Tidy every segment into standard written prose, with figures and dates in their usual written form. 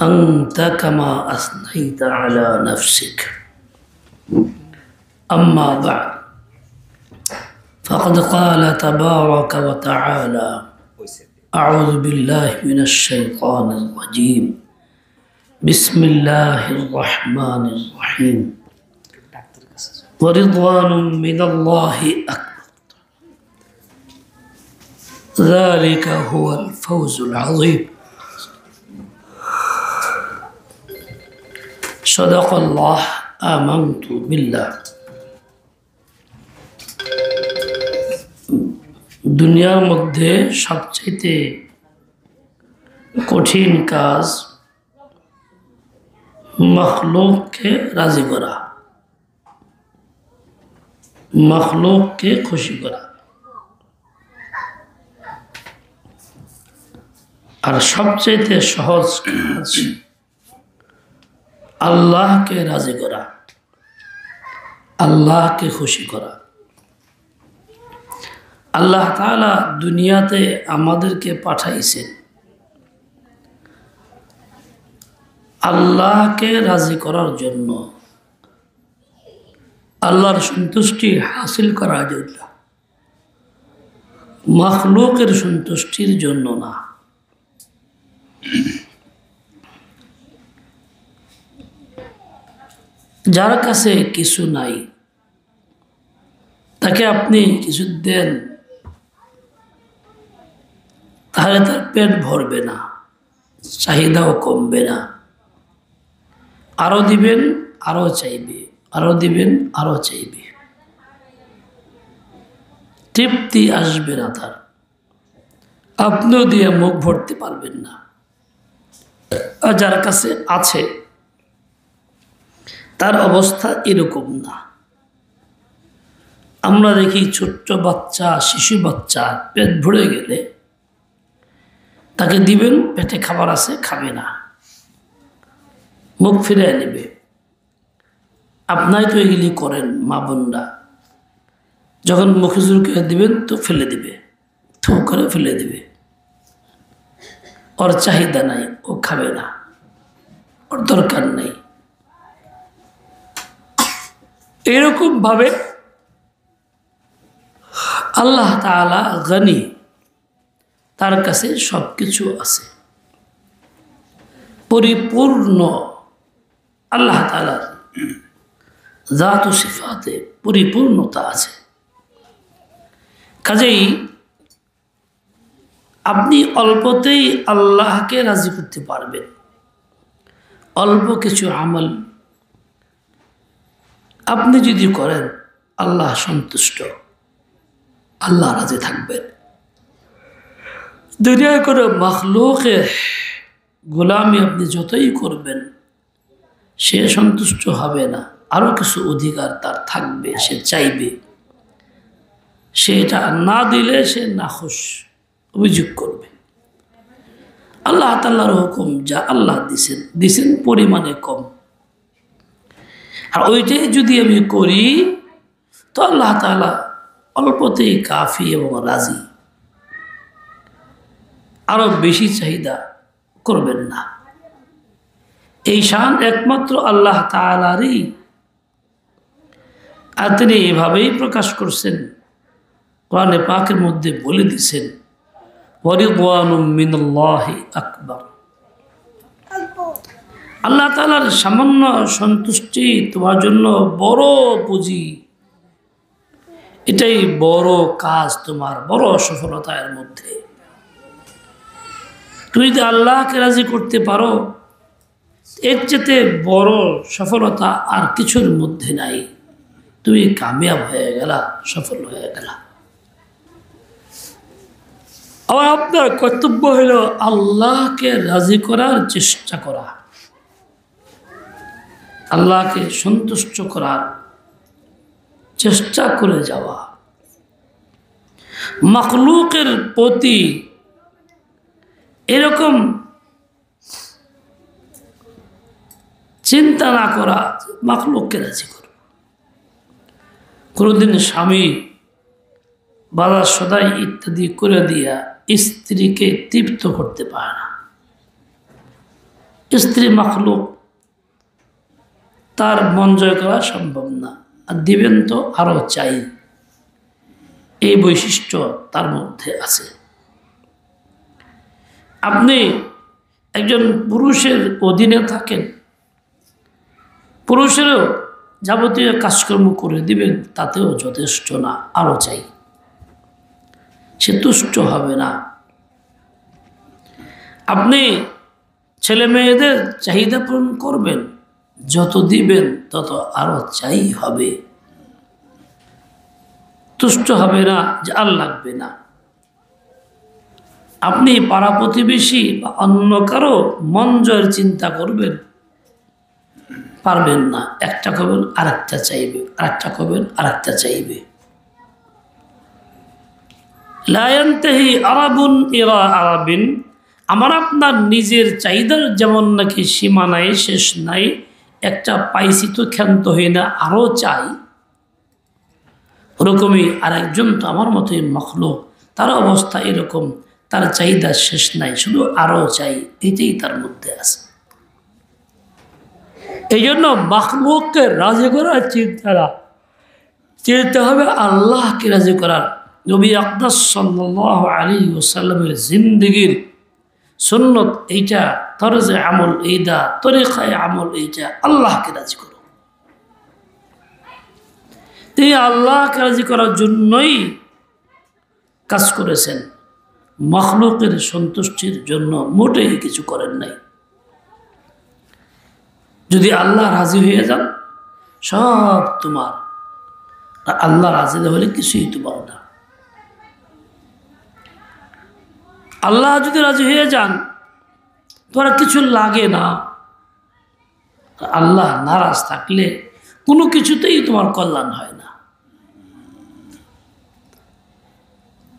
أنت كما أثنيت على نفسك أما بعد فقد قال تبارك وتعالى أعوذ بالله من الشيطان الرجيم بسم الله الرحمن الرحيم ورضوان من الله أكبر ذلك هو الفوز العظيم صدق الله آمنت بالله দুনিয়ার মধ্যে সবচেয়ে কঠিন কাজ মখলুককে রাজি করা, মখলুককে খুশি করা, আর সবচেয়ে সহজ কাজ আল্লাহকে রাজি করা, আল্লাহকে খুশি করা। আল্লাহ তাআলা দুনিয়াতে আমাদেরকে পাঠাইছেন আল্লাহকে রাজি করার জন্য, আল্লাহর সন্তুষ্টি হাসিল করার জন্য, মখলুকের সন্তুষ্টির জন্য না। যার কাছে কিছু নাই তাকে আপনি কিছু দেন, তাহলে তার পেট ভরবে না, চাহিদাও কমবে না। আরো দিবেন, আরো চাইবে, আরো দিবেন, আরো চাইবে, তৃপ্তি আসবে না তার। আপনিও দিয়ে মুখ ভরতে পারবেন না। আর যার কাছে আছে তার অবস্থা এরকম না। আমরা দেখি ছোট্ট বাচ্চা, শিশু বাচ্চা পেট ভরে গেলে তাকে দিবেন, পেটে খাবার আছে, খাবে না, মুখ ফিরে নেবে। আপনাই তো এগুলি করেন মা বোনরা, যখন মুখে জুরকে দিবেন তো ফেলে দিবে, থু করে ফেলে দিবে। ওর চাহিদা নাই, ও খাবে না, ওর দরকার নেই। এরকম ভাবে আল্লাহ তাআলা গনি, তার কাছে সবকিছু আছে, পরিপূর্ণ। আল্লাহ তাআলার জাত ও সিফাতে পরিপূর্ণতা আছে। কাজেই আপনি অল্পতেই আল্লাহকে রাজি করতে পারবেন। অল্প কিছু আমল আপনি যদি করেন, আল্লাহ সন্তুষ্ট, আল্লাহ রাজি থাকবেন। দুনিয়ায় করে মখলুকের গোলামি আপনি যতই করবেন, সে সন্তুষ্ট হবে না। আরো কিছু অধিকার তার থাকবে, সে চাইবে। সেটা না দিলে সে নাখুশ, অভিযোগ করবে। আল্লাহ তাআলার হুকুম যা আল্লাহ দিছেন পরিমাণে কম, আর ওইটাই যদি আমি করি তো আল্লাহ তাআলা অল্পতেই কাফি এবং রাজি, আরো বেশি চাহিদা করবেন না। এই শান একমাত্র আল্লাহ তাআলারই। আর তিনি এভাবেই প্রকাশ করছেন, কোরআনে পাকের মধ্যে বলে দিয়েছেন ওয়ারিদওয়ানুম মিনাল্লাহি আকবার। আল্লাহ তাআলার সামান্য সন্তুষ্টি তোমার জন্য বড় পুঁজি, এটাই বড় কাজ, তোমার বড় সফলতা। এর মধ্যে তুমি যদি আল্লাহকে রাজি করতে পারো, এর চেয়ে বড় সফলতা আর কিছুর মধ্যে নাই। তুমি কামিয়াব হয়ে গেলা, সফল হয়ে গেলা। আবার আপনার কর্তব্য হলো আল্লাহকে রাজি করার চেষ্টা করা, আল্লাহকে সন্তুষ্ট করার চেষ্টা করে যাওয়া। মখলুকের প্রতি এরকম চিন্তা না করা, মখলুককে রাজি করো। কোনোদিন স্বামী বাজার সদাই ইত্যাদি করে দিয়া স্ত্রীকে তৃপ্ত করতে পারে না। স্ত্রী মাখলুক, তার মন জয় করা সম্ভব না, আর দিবেন তো আরো চাই, এই বৈশিষ্ট্য তার মধ্যে আছে। আপনি একজন পুরুষের অধীনে থাকেন, পুরুষেরও যাবতীয় কাজকর্ম করে দিবেন, তাতেও যথেষ্ট না, আরো চাই, সে তুষ্ট হবে না। আপনি ছেলে মেয়েদের চাহিদা পূরণ করবেন, যত দিবেন তত আরো চাই হবে, তুষ্ট হবে না যে আর লাগবে না। আপনি পাড়া প্রতিবেশী বা অন্য কারো মন জয়ের চিন্তা করবেন, পারবেন না। একটা করবেন আরেকটা চাইবে, আরেকটা করবেন আরেকটা চাইবে। লা ইয়ানতাহি আরাবুন ইলা আরাবিন, আমার আপনার নিজের চাহিদার যেমন নাকি সীমা নাই, শেষ নাই, একটা পাইছি তো ক্ষান্ত হই না, আরও চাই, ওরকমই আরেকজন তো আমার মতোই মখলুক, তার অবস্থা এরকম, তার চাহিদা শেষ নাই, শুধু আরও চাই, এটাই তার মধ্যে আছে। এই জন্য মখলুককে রাজি করার চিন্তা হবে আল্লাহকে রাজি করার। নবী আকরাম সাল্লাল্লাহু আলাইহি ওয়াসাল্লামের জিন্দেগীর সুন্নত এইটা, তরজে আমল এইটা, তরিকায় আমল এইটা, আল্লাহকে রাজি করো। তিনি আল্লাহকে রাজি করার জন্যই কাজ করেছেন, মখলুকের সন্তুষ্টির জন্য মোটেই কিছু করেন নাই। যদি আল্লাহ রাজি হয়ে যান সব তোমার, আর আল্লাহ রাজি না হলে কিছুই তোমার না। আল্লাহ যদি রাজি হয়ে যান তোমার কিছু লাগে না, আল্লাহ নারাজ থাকলে কোনো কিছুতেই তোমার কল্যাণ হয় না।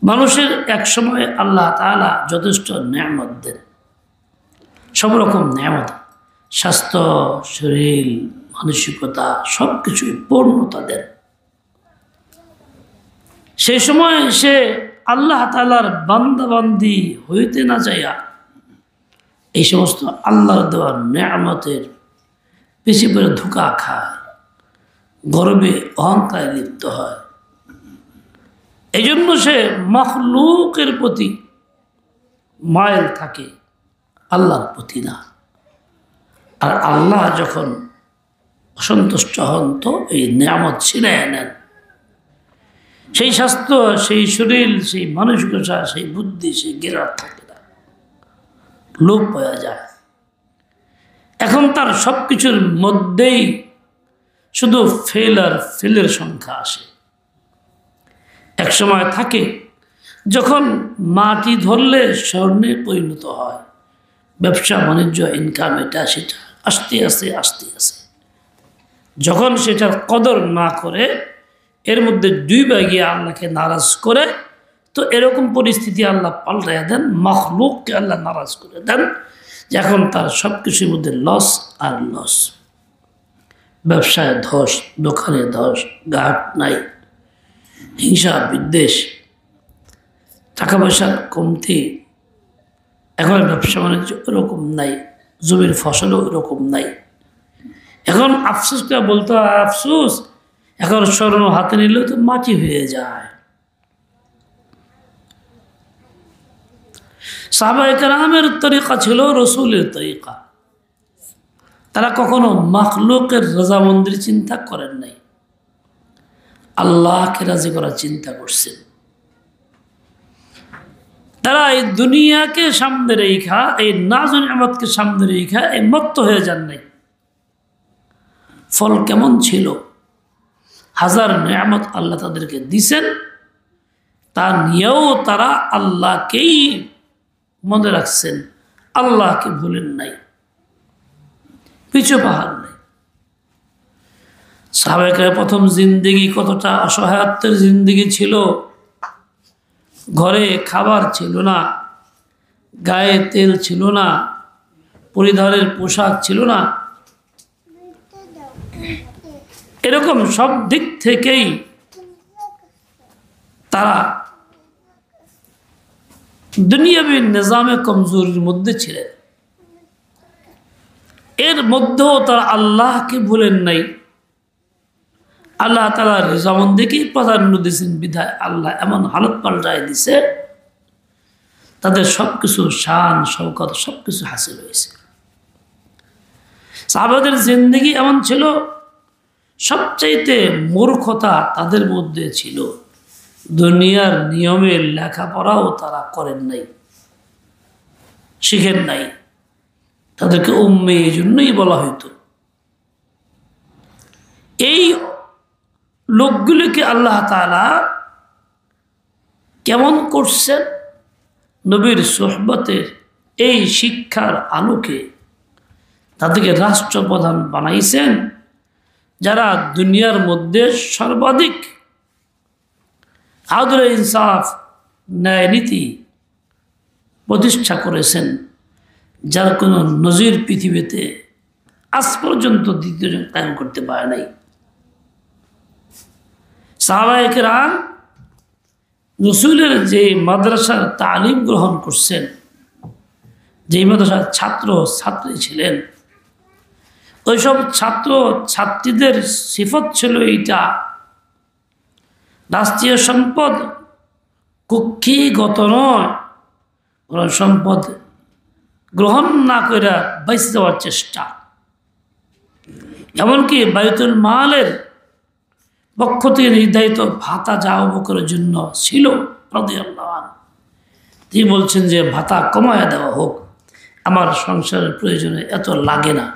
মানুষের এক সময় আল্লাহ তাআলা যথেষ্ট নেয়ামত দেন, সব রকম নেয়ামত, স্বাস্থ্য, শরীর, মানসিকতা, সব কিছুই পূর্ণতা দেন। সেই সময় সে আল্লাহ তাআলার বান্দাবান্দি হইতে না চাইয়া এই সমস্ত আল্লাহর দেওয়া নেয়ামতের পিছে পড়ে ধোঁকা খায়, গর্বে অহংকারে লিপ্ত হয়। এই জন্য সে মখলুকের প্রতি মাইল থাকে, আল্লাহর প্রতি না। আর আল্লাহ যখন অসন্তুষ্ট হন তো এই নেয়ামত ছিনিয়ে নেন, সেই স্বাস্থ্য, সেই শরীর, সেই মানসিকতা, সেই বুদ্ধি, সেই জ্ঞান থাকে না, লোপ পাওয়া যায়। এখন তার সব কিছুর মধ্যেই শুধু ফেল আর ফেলের সংখ্যা আসে। এক সময় থাকে যখন মাটি ধরলে স্বর্ণে পরিণত হয়, ব্যবসা বাণিজ্য, ইনকাম, এটা সেটা আস্তে আস্তে আস্তে আস্তে যখন সেটার কদর না করে এর মধ্যে ডুবে গিয়ে আল্লাহকে নারাজ করে, তো এরকম পরিস্থিতি আল্লাহ পাল্টাইয়া দেন, মখলুককে আল্লাহ নারাজ করে দেন, যে এখন তার সব কিছুর মধ্যে লস আর লস। ব্যবসায় ধস, দোকানে ধস, ঘাট নাই, হিংসা বিদ্বেষ, টাকা পয়সার কমতি, এখন ব্যবসা বাণিজ্য ওরকম নাই, জমির ফসলও ওরকম নাই। এখন আফসোস করে বলতে হয়, আফসোস এখন স্বর্ণ হাতে নিলেও তো মাটি হয়ে যায়। সাহাবায়ে কেরামের তরিকা ছিল রসুলের তরিকা, তারা কখনো মখলুকের রজামন্দির চিন্তা করেন নাই, আল্লাহকে রাজি করার চিন্তা করছেন। তারা এই দুনিয়াকে সামনে রেখা, এই নাজ নেয়ামতকে সামনে রেখা এই মত্ত হয়ে যান নাই। ফল কেমন ছিল? হাজার নেয়ামত আল্লাহ তাদেরকে দিছেন, তা নিয়েও তারা আল্লাহকেই মনে রাখছেন, আল্লাহকে ভুলেন নাই, পিছু পাহাড় নাই। সাহাবায়ে কেরামের প্রথম জিন্দেগি কতটা অসহায়ত্বের জিন্দেগি ছিল। ঘরে খাবার ছিল না, গায়ে তেল ছিল না, পরিধানের পোশাক ছিল না, এরকম সব দিক থেকেই তারা দুনিয়াবী নিজামে কমজোরির মধ্যে ছিলেন। এর মধ্যেও তারা আল্লাহকে ভুলেন নাই। আল্লাহ তাআলার রিজামন্দিকেই প্রাধান্য দিয়েছেন বিধায় আল্লাহ এমন হালত পাল্টায় দিছে, তাদের সবকিছু শান শওকত সবকিছু হাসিল হয়েছে। সাহাবাদের জিন্দেগি এমন ছিল, সবচাইতে মূর্খতা তাদের মধ্যে ছিল, দুনিয়ার নিয়মের লেখাপড়াও তারা করেন নাই, শিখেন নাই। তাদেরকে উম্মি এই জন্যই বলা হইতো। এই লোকগুলিকে আল্লাহ তাআলা কেমন করছেন? নবীর সোহবতের এই শিক্ষার আলোকে তাদেরকে রাষ্ট্রপ্রধান বানাইছেন, যারা দুনিয়ার মধ্যে সর্বাধিক আদল ইনসাফ ন্যায় নীতি প্রতিষ্ঠা করেছেন, যার কোনো নজির পৃথিবীতে আজ পর্যন্ত দ্বিতীয়জন কায়েম করতে পারে নাই। সাহাবায়ে কেরাম রাসূলের যে মাদ্রাসার তালিম গ্রহণ করছেন, যেই মাদ্রাসার ছাত্র ছাত্রী ছিলেন, ওইসব ছাত্র ছাত্রীদের সিফত ছিল এইটা, রাষ্ট্রীয় সম্পদ কক্ষিগত নয়, সম্পদ গ্রহণ না করে বেঁচে যাওয়ার চেষ্টা। এমনকি বায়তুল মালের পক্ষ থেকে নির্ধারিত ভাতা যা আবু বকরের জন্য ছিল রাদিয়াল্লাহু আনহু, তিনি বলছেন যে ভাতা কমায় দেওয়া হোক, আমার সংসারের প্রয়োজনে এত লাগে না।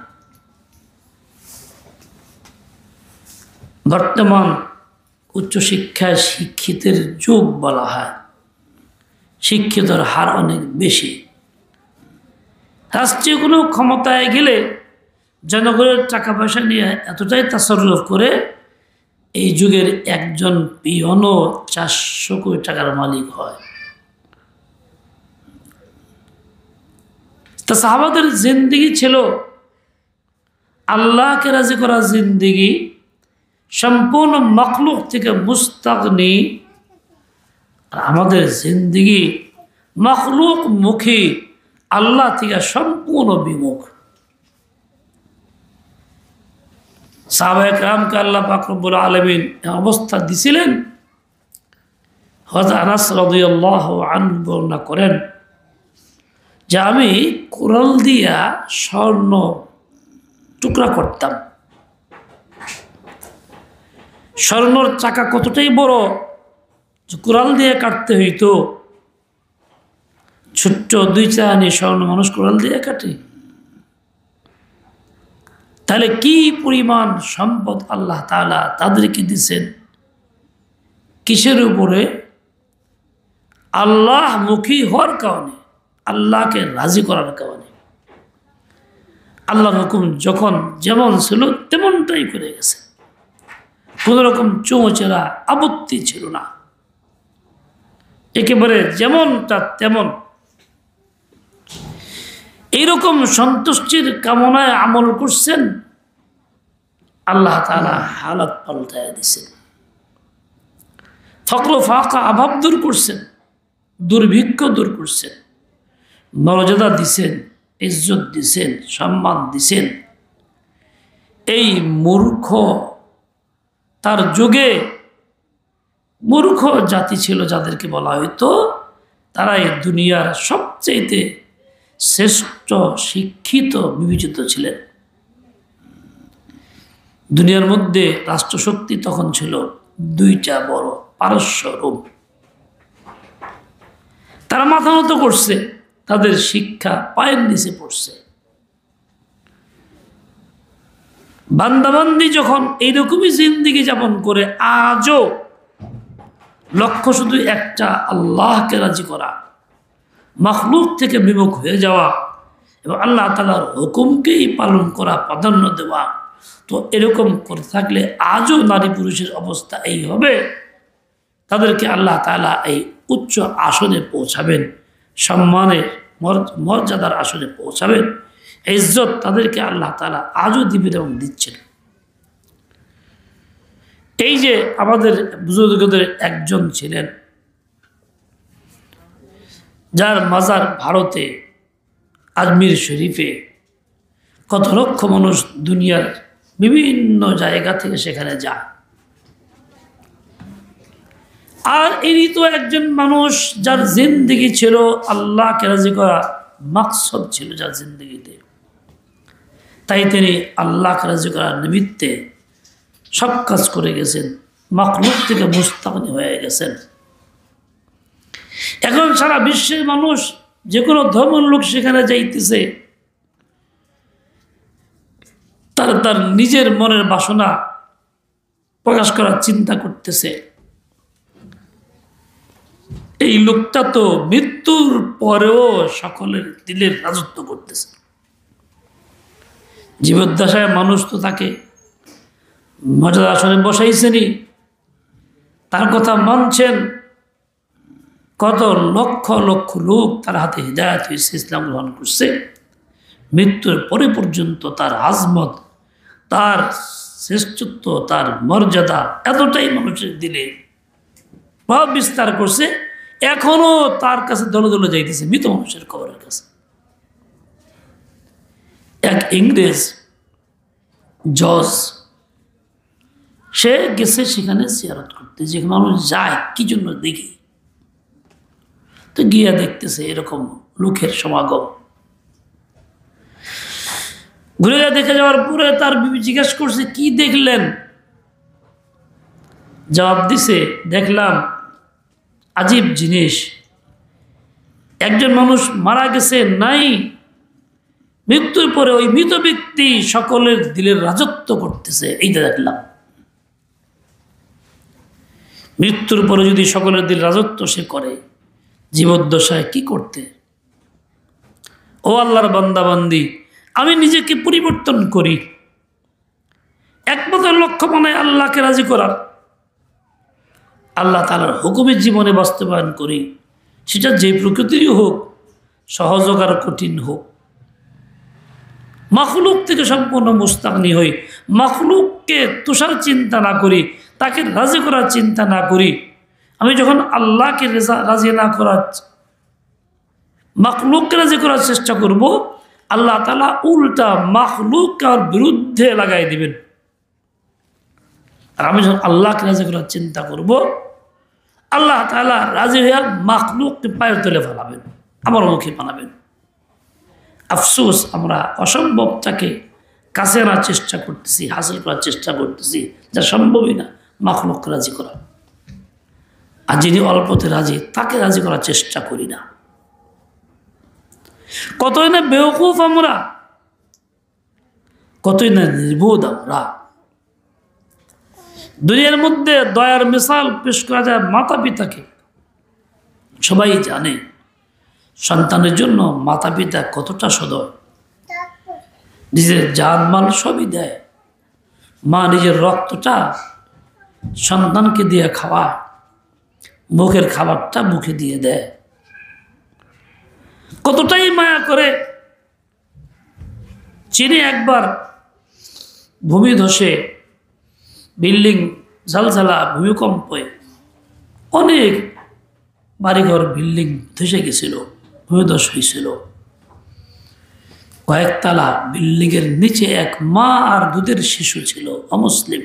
বর্তমান উচ্চশিক্ষায় শিক্ষিতের যুগ বলা হয়, শিক্ষিতর হার অনেক বেশি। রাষ্ট্রীয় কোনো ক্ষমতায় গেলে জনগণের টাকা পয়সা নিয়ে এতটাই তাসাররুফ করে, এই যুগের একজন পিয়নও 400 কোটি টাকার মালিক হয়। তা সাহাবাদের জিন্দেগি ছিল আল্লাহকে রাজি করা জিন্দেগি, সম্পূর্ণ মখলুক থেকে মুস্তাগনি। আর আমাদের জিন্দেগি মখলুক মুখী, আল্লাহ থেকে সম্পূর্ণ বিমুখ। সাহাবায়ে কেরামকে আল্লাহ পাক রব্বুল আলামিন অবস্থা দিছিলেন। হযরত আনাস রাদিয়াল্লাহু আনহু বর্ণনা করেন যে আমি কোরাল দিয়া স্বর্ণ টুকরা করতাম। স্বর্ণর চাকা কতটাই বড় যে কোরাল দিয়ে কাটতে হইতো। ছোট্ট 2 চাহানি স্বর্ণ মানুষ কোরাল দিয়ে কাটে, তাহলে কি পরিমাণ সম্পদ আল্লাহ তাআলা তাদেরকে দিয়েছেন? কিসের উপরে? আল্লাহ মুখী হওয়ার কারণে, আল্লাহকে রাজি করার কারণে। আল্লাহর হুকুম যখন যেমন ছিল তেমনটাই করে গেছে, কোনো রকম চৌচেরা আপত্তি ছিল না, একেবারে যেমনটা তেমন। এইরকম সন্তুষ্টির কামনায় আমল করছেন, আল্লাহ তাআলা হালাত পাল্টায় দিয়েছেন। ফকর ফাঁকা অভাব দূর করছেন, দুর্ভিক্ষ দূর করছেন, মর্যাদা দিছেন, ইজ্জত দিছেন, সম্মান দিছেন। এই মূর্খ, তার যুগে মূর্খ জাতি ছিল যাদেরকে বলা হইতো, তারাই দুনিয়ার সবচেয়ে শ্রেষ্ঠ শিক্ষিত বিবেচিত ছিলেন। দুনিয়ার মধ্যে রাষ্ট্রশক্তি তখন ছিল 2টা বড়, পারস্য, রোম। তারা মাথা নত করছে, তাদের শিক্ষা পায়ের নিচে পড়ছে। বান্দাবান্দি যখন এইরকমই জিন্দেগি যাপন করে, আজও লক্ষ্য শুধু একটা, আল্লাহকে রাজি করা, মখলুক থেকে বিমুখ হয়ে যাওয়া এবং আল্লাহ তাআলার হুকুমকেই পালন করা, প্রাধান্য দেওয়া। তো এরকম করতে থাকলে আজও নারী পুরুষের অবস্থা এই হবে। তাদেরকে আল্লাহ তাআলা এই উচ্চ আসনে পৌঁছাবেন, সম্মানের মর্যাদার আসনে পৌঁছাবেন, ইজ্জত তাদেরকে আল্লাহ তাআলা আজও দিবেন এবং দিচ্ছেন। এই যে আমাদের বুজুর্গদের একজন ছিলেন, যার মাজার ভারতে আজমির শরীফে, কত লক্ষ মানুষ দুনিয়ার বিভিন্ন জায়গা থেকে সেখানে যায়। আর ইনি তো একজন মানুষ যার জিন্দেগি ছিল আল্লাহকে রাজি করা মাকসদ ছিল যার জিন্দেগিতে, তাই তিনি আল্লাহকে রাজি করার নিমিত্তে সব কাজ করে গেছেন, মাখলুক থেকে মুস্তাগনি হয়ে গেছেন। এখন সারা বিশ্বের মানুষ যে কোনো ধর্মের লোক সেখানে যাইতেছে, তার নিজের মনের বাসনা প্রকাশ করার চিন্তা করতেছে। এই লোকটা তো মৃত্যুর পরেও সকলের দিলের রাজত্ব করতেছে। জীবদ্দশায় মানুষ তো তাকে মর্যাদা আসনে বসাইছেনি, তার কথা মানছেন। কত লক্ষ লক্ষ লোক তার হাতে হিদায়াত হয়েছে, ইসলাম গ্রহণ করছে। মৃত্যুর পরে পর্যন্ত তার আজমত, তার শ্রেষ্ঠত্ব, তার মর্যাদা এতটাই মানুষের দিলে প্রভাব বিস্তার করছে, এখনো তার কাছে দলে দলে যাইতেছে মৃত মানুষের কবরের কাছে। এক ইংরেজ জজ, সে গেছে সেখানে জিয়ারত করতে, যে মানুষ যায় কি জন্য দেখি, তো গিয়া দেখতেছে এরকম লোকের সমাগম। ঘুরে দেখে যাওয়ার পরে তার বিবি জিজ্ঞেস করছে কি দেখলেন? জবাব দিছে, দেখলাম আজীব জিনিস, একজন মানুষ মারা গেছে নাই, মৃত্যুর পরে ওই মৃত ব্যক্তি সকলের দিলের রাজত্ব করতেছে, এইটা দেখলাম। মৃত্যুর পরে যদি সকলের দিল রাজত্ব সে করে, জীবদ্দশায় কি করতে? ও আল্লাহর বান্দাবান্দি, আমি নিজেকে পরিবর্তন করি, একমাত্র লক্ষ্য মনে আল্লাহকে রাজি করার, আল্লাহ তাআলার হুকুমের জীবনে বাস্তবায়ন করি, সেটা যে প্রকৃতিরই হোক, সহজ হোক আর কঠিন হোক। মাখলুক থেকে সম্পূর্ণ মুস্তাগনি হই, মাখলুককে তুষার চিন্তা না করি, তাকে রাজি করার চিন্তা না করি। আমি যখন আল্লাহকে রাজি না করার, মাখলুককে রাজি করার চেষ্টা করব, আল্লাহ তাআলা উল্টা মাখলুককে আর বিরুদ্ধে লাগাই দিবেন। আর আমি যখন আল্লাহকে রাজি করার চিন্তা করব, আল্লাহ তাআলা রাজি হয়ে মাখলুককে পায়ের তলে ফেলাবেন, আমার মুখে বানাবেন। আফসোস, আমরা অসম্ভবটাকে কাছে আনার চেষ্টা করতেছি, হাসিল করার চেষ্টা করতেছি, যা সম্ভবই না মাখলুককে রাজি করা। আর যিনি অল্পতে রাজি, তাকে রাজি করার চেষ্টা করি না। কতই না বেওকুফ আমরা, কতই না নির্বোধ আমরা। দুনিয়ার মধ্যে দয়ার মিসাল পেশ করা যায় মাতা পিতাকে। সবাই জানে সন্তানের জন্য মাতা পিতা কতটা সদয়, নিজের জানমাল সবই দেয়। মা নিজের রক্তটা সন্তানকে দিয়ে খাওয়ায়, মুখের খাবারটা মুখে দিয়ে দেয়, কতটাই মায়া করে। চীনে একবার ভূমি ধসে, বিল্ডিং ঝালঝালা ভূমিকম্পে অনেক বাড়িঘর বিল্ডিং ধসে গেছিল, ভূমিধস হয়েছিল। কয়েকতলা বিল্ডিংয়ের নিচে এক মা আর দুধের শিশু ছিল, অমুসলিম।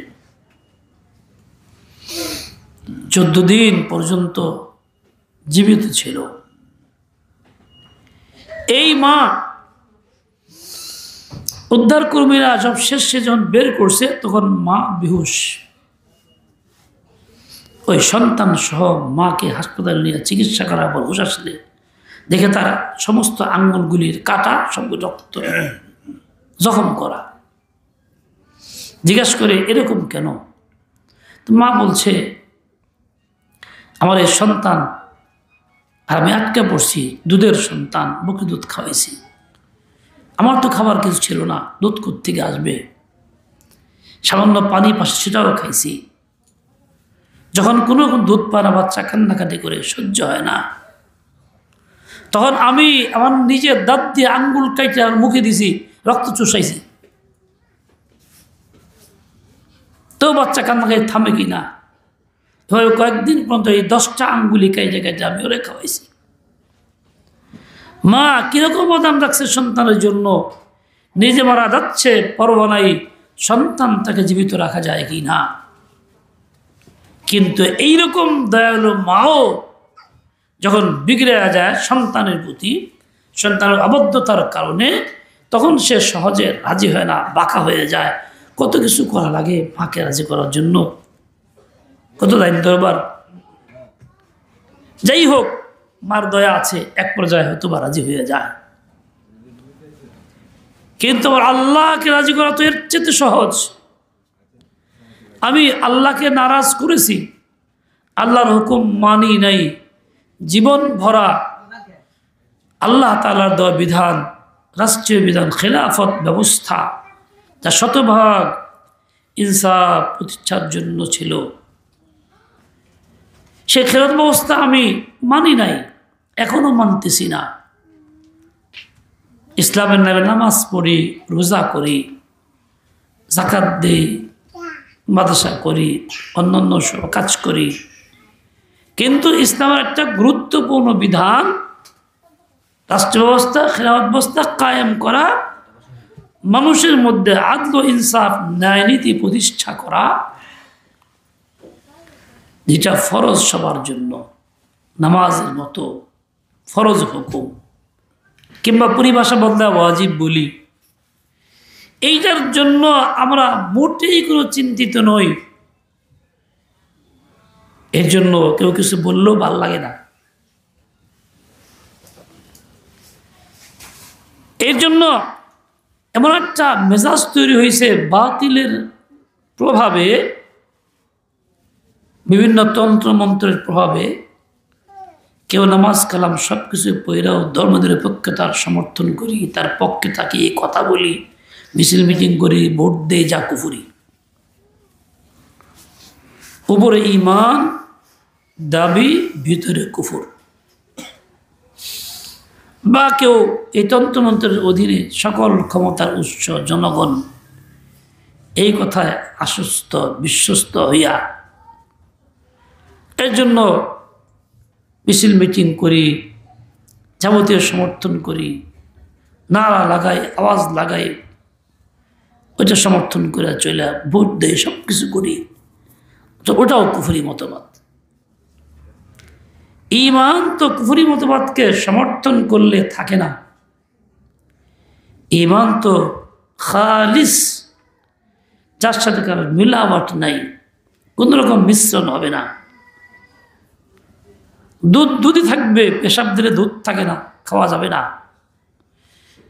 14 দিন পর্যন্ত জীবিত ছিল। এই মা, উদ্ধার কর্মীরা সব শেষে যখন বের করছে, তখন মা বেহুশ। ওই সন্তান সহ মাকে হাসপাতালে নিয়ে চিকিৎসা করার পর হুঁশ আসলে দেখে তারা সমস্ত আঙ্গুলগুলির কাটা, সব রক্ত, জখম করা। জিজ্ঞাসা করে এরকম কেন? তো মা বলছে, আমার এই সন্তান আর আমি আটকে পড়ছি, দুধের সন্তান, বুকে দুধ খাওয়াইছি, আমার তো খাবার কিছু ছিল না, দুধ কোত্থেকে আসবে? সামান্য পানি পাশে সেটাও খাইছি। যখন কোনো দুধ পায় না, বাচ্চা কান্নাকাটি করে, সহ্য হয় না, তখন আমি আমার নিজের দাঁত দিয়ে আঙ্গুল কাইটে আর মুখে দিছি, রক্ত চুষাইছি, তো বাচ্চা কান্নাকাটি থামে কি না? কয়েকদিন পর্যন্ত এই 10টা আঙ্গুলি কাইটে কাইটে আমি ওরে খাওয়াইছি। মা কিরকম অবদান রাখছে সন্তানের জন্য, নিজে মারা যাচ্ছে, পরোয়া নাই সন্তান তাকে জীবিত রাখা যায় কি না। কিন্তু এইরকম দয়ালু মাও যখন বিগড়ে যায় সন্তানের প্রতি, সন্তানের আবদ্ধতার কারণে, তখন সে সহজে রাজি হয় না, বাঁকা হয়ে যায়। কত কিছু করা লাগে মাকে রাজি করার জন্য, কত দায়িত্ব দরবার। যাই হোক, মার দয়া আছে, এক পর্যায়ে হয়তো বা রাজি হয়ে যায়। কিন্তু আমার আল্লাহকে রাজি করা তো এর চেয়ে সহজ। আমি আল্লাহকে নারাজ করেছি, আল্লাহর হুকুম মানি নাই, জীবন ভরা আল্লাহ তাআলার দেওয়া বিধান, রাষ্ট্রীয় বিধান, খেলাফত ব্যবস্থা, যা শতভাগ ইনসাফ প্রতিষ্ঠার জন্য ছিল, সে খেলাফত ব্যবস্থা আমি মানি নাই, এখনো মানতেছি না। ইসলামের নামে নামাজ পড়ি, রোজা করি, যাকাত দিই, মাদ্রাসা করি, অন্যান্য সব কাজ করি, কিন্তু ইসলামের একটা গুরুত্বপূর্ণ বিধান, রাষ্ট্র ব্যবস্থা, খেলাফত ব্যবস্থা কায়েম করা, মানুষের মধ্যে আদল ইনসাফ, ন্যায় নীতি প্রতিষ্ঠা করা, যেটা ফরজ সবার জন্য, নামাজের মতো ফরজ হুকুম, কিংবা পরিভাষা বদলা ওয়াজিব বলি, এইটার জন্য আমরা মোটেই কোনো চিন্তিত নই। এর জন্য কেউ কিছু বললেও ভাল লাগে না। এর জন্য এমন একটা মেজাজ তৈরি হয়েছে বাতিলের প্রভাবে, বিভিন্ন তন্ত্রমন্ত্রের প্রভাবে, কেউ নামাজ কালাম সব কিছু পয়রাও ধর্মনিরপেক্ষতার সমর্থন করি, তার পক্ষে থাকি, কথা বলি, মিছিল মিটিং করি, ভোট দেই, যা কুফুরি। উপরে ঈমান দাবি, ভিতরে কুফর। বা কেউ এই তন্ত্রমন্ত্রের অধীনে সকল ক্ষমতার উৎস জনগণ, এই কথায় আশ্বস্ত বিশ্বস্ত হইয়া এর জন্য মিছিল মিটিং করি, যাবতীয় সমর্থন করি, নারা লাগাই, আওয়াজ লাগাই, ওইটা সমর্থন করে চলে, ভোট দেয়, সব কিছু করি, তো ওটাও কুফরি মতবাদ। ঈমান তো কুফরি মতবাদকে সমর্থন করলে থাকে না। ঈমান তো খালিস, যার সাথে কারো মিলাওয়াট নাই, কোনো রকম মিশ্রণ হবে না। দুধ দুধই থাকবে, পেশাব দিলে দুধ থাকে না, খাওয়া যাবে না।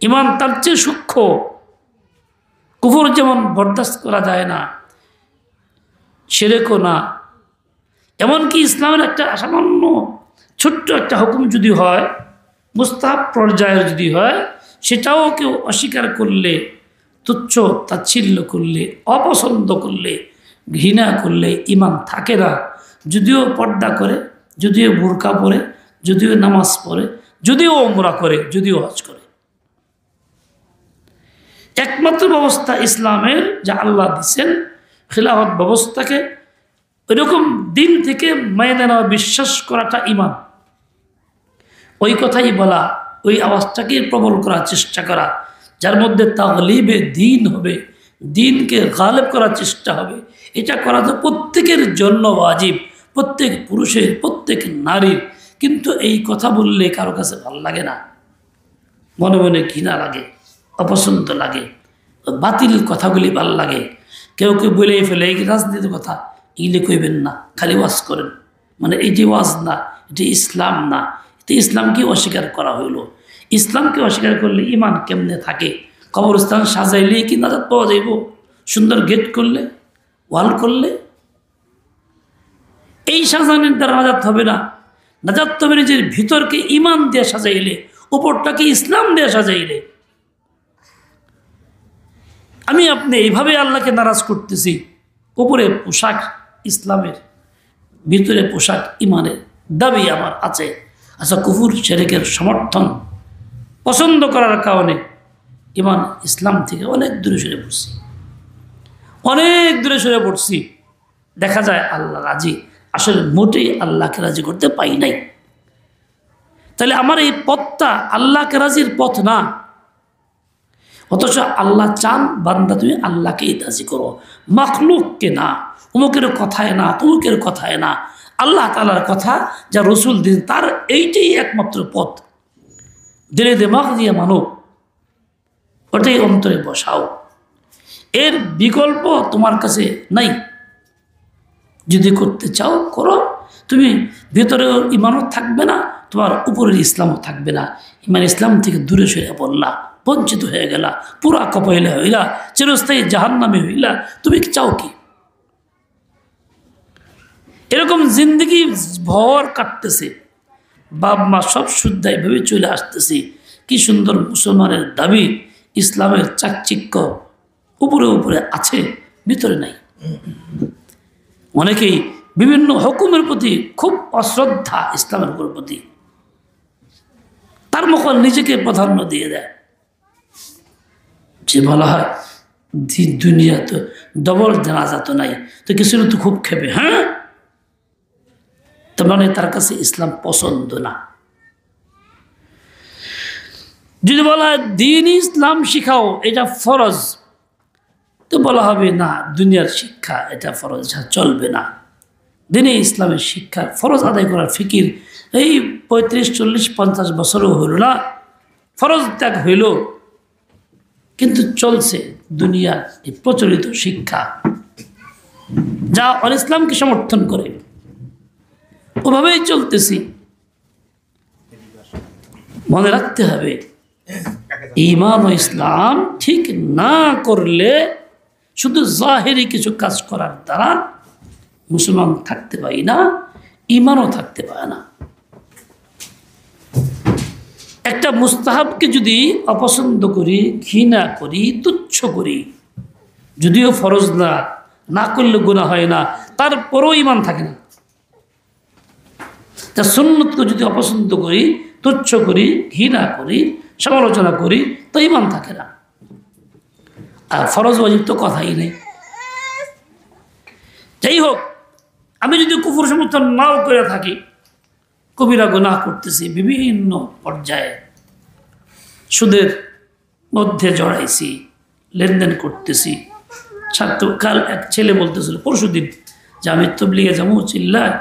ঈমান তার চেয়ে সূক্ষ্ম। কুফর যেমন বরদাস্ত করা যায় না, শিরকও না। এমনকি ইসলামের একটা সামান্য ছোট্ট একটা হুকুম যদি হয়, মুস্তাহাব পর্যায়ের যদি হয়, সেটাও কেউ অস্বীকার করলে, তুচ্ছ তাচ্ছিল্য করলে, অপছন্দ করলে, ঘৃণা করলে ঈমান থাকে না। যদিও পর্দা করে, যদিও বোরকা পরে, যদিও নামাজ পড়ে, যদিও ওমরা করে, যদিও হজ করে, একমাত্র ব্যবস্থা ইসলামের যা আল্লাহ দিচ্ছেন, খিলাফত ব্যবস্থাকে ওইরকম দিন থেকে মেনে নেওয়া, বিশ্বাস করাটা ঈমান। ওই কথাই বলা, ওই আওয়াজটাকে প্রবল করার চেষ্টা করা, যার মধ্যে তাগলিবে দিন হবে, দিনকে গালেব করার চেষ্টা হবে, এটা করা তো প্রত্যেকের জন্য ওয়াজিব, প্রত্যেক পুরুষের, প্রত্যেক নারীর। কিন্তু এই কথা বললে কারো কাছে ভালো লাগে না, মনে মনে ঘৃণা লাগে, অপছন্দ লাগে, বাতিল কথাগুলি ভাল লাগে। কেউ কেউ বলে ফেলে এই রাজনীতির কথা, এগুলি কইবেন না, খালি ওয়াজ করেন, মানে এই যে ওয়াজ না, এটি ইসলাম না, এটি ইসলামকে অস্বীকার করা হইল। ইসলামকে অস্বীকার করলে ঈমান কেমনে থাকে? কবরস্থান সাজাইলে কি নাজাত পাওয়া যাইব? সুন্দর গেট করলে, ওয়াল করলে? এই সাজানোর দ্বারা নাজাত হবে না। নাজাত হবে নিজের ভিতরকে ঈমান দিয়ে সাজাইলে, উপরটাকে ইসলাম দিয়ে সাজাইলে। আমি আপনি এইভাবে আল্লাহকে নারাজ করতেছি, উপরে পোশাক ইসলামের, ভিতরে পোশাক ঈমানের, দাবি আমার আছে। আচ্ছা, কুফর শিরকের সমর্থন পছন্দ করার কারণে ঈমান ইসলাম থেকে অনেক দূরে সরে পড়ছি, অনেক দূরে সরে পড়ছি। দেখা যায় আল্লাহ রাজি, আসলে মোটেই আল্লাহকে রাজি করতে পাই নাই। তাহলে আমার এই পথটা আল্লাহকে রাজির পথ না। অথচ আল্লাহ চান বান্দা তুমি আল্লাহকেই রাজি করো, মাখলুককে না, অমুকের কথায় না, তমুকের কথায় না, আল্লাহ তাআলার কথা যা রসুল দিন তার এইটাই একমাত্র পথ। দিলে দিমাগ দিয়ে মানো, ওটাই অন্তরে বসাও, এর বিকল্প তোমার কাছে নাই। যদি করতে চাও করো, তুমি ভেতরেও ইমানও থাকবে না, তোমার উপরের ইসলামও থাকবে না। ইমান ইসলাম থেকে দূরে সরে পড়লা, বঞ্চিত হয়ে গেলা, পুরা কপাইলা হইলা, চিরস্থায়ী জাহান্নামে হইলা। তুমি চাও কি? এরকম জিন্দগি ভর কাটতেছে, বাপ মা সব শুদ্ধাই ভেবে চলে আসতেছি, কি সুন্দর মুসলমানের দাবি, ইসলামের চাকচিক্য উপরে উপরে আছে, ভিতরে নাই। অনেকেই বিভিন্ন হুকুমের প্রতি খুব অশ্রদ্ধা, ইসলামের প্রতি তার মুখ নিজেকে প্রাধান্য দিয়ে দেয়। যে বলা হয় দুনিয়া তো ডবল জানাজা তো নাই, তো কিছু তো খুব খেপে, হ্যাঁ, তার মানে তার কাছে ইসলাম পছন্দ না। যদি বলা হয় দিন ইসলাম শিখাও, এটা ফরজ, তো বলা হবে না দুনিয়ার শিক্ষা এটা ফরজ, চলবে না। দিনে ইসলামের শিক্ষা ফরজ আদায় করার ফিকির এই 35, 40, 50 বছরও হইল না, ফরজ ত্যাগ হইল, কিন্তু চলছে দুনিয়ার এই প্রচলিত শিক্ষা যা অল ইসলামকে সমর্থন করে, ওভাবেই চলতেছি। মনে রাখতে হবে ঈমান ও ইসলাম ঠিক না করলে শুধু জাহেরি কিছু কাজ করার দ্বারা মুসলমান থাকতে পারি না, ঈমানও থাকতে পারে না। একটা মুস্তাহাবকে যদি অপছন্দ করি, ঘৃণা করি, তুচ্ছ করি, যদিও ফরজ না, না করলে গুনাহ হয় না, তারপরও ঈমান থাকে না। তা সুন্নতকে যদি অপছন্দ করি, তুচ্ছ করি, ঘৃণা করি, সমালোচনা করি, তো ঈমান থাকে না। আর ফরজ ওয়াজিব তো কথাই নেই। যাই হোক, আমি যদি কুফর সমর্থন নাও করে থাকি, কবিরা গুনাহ করতেছি, বিভিন্ন পর্যায়ে সুদের মধ্যে জড়াইছি, লেনদেন করতেছি। কাল এক ছেলে বলতেছিল পরশুদিন যে আমি তবলিগে যাবো, চিল্লায়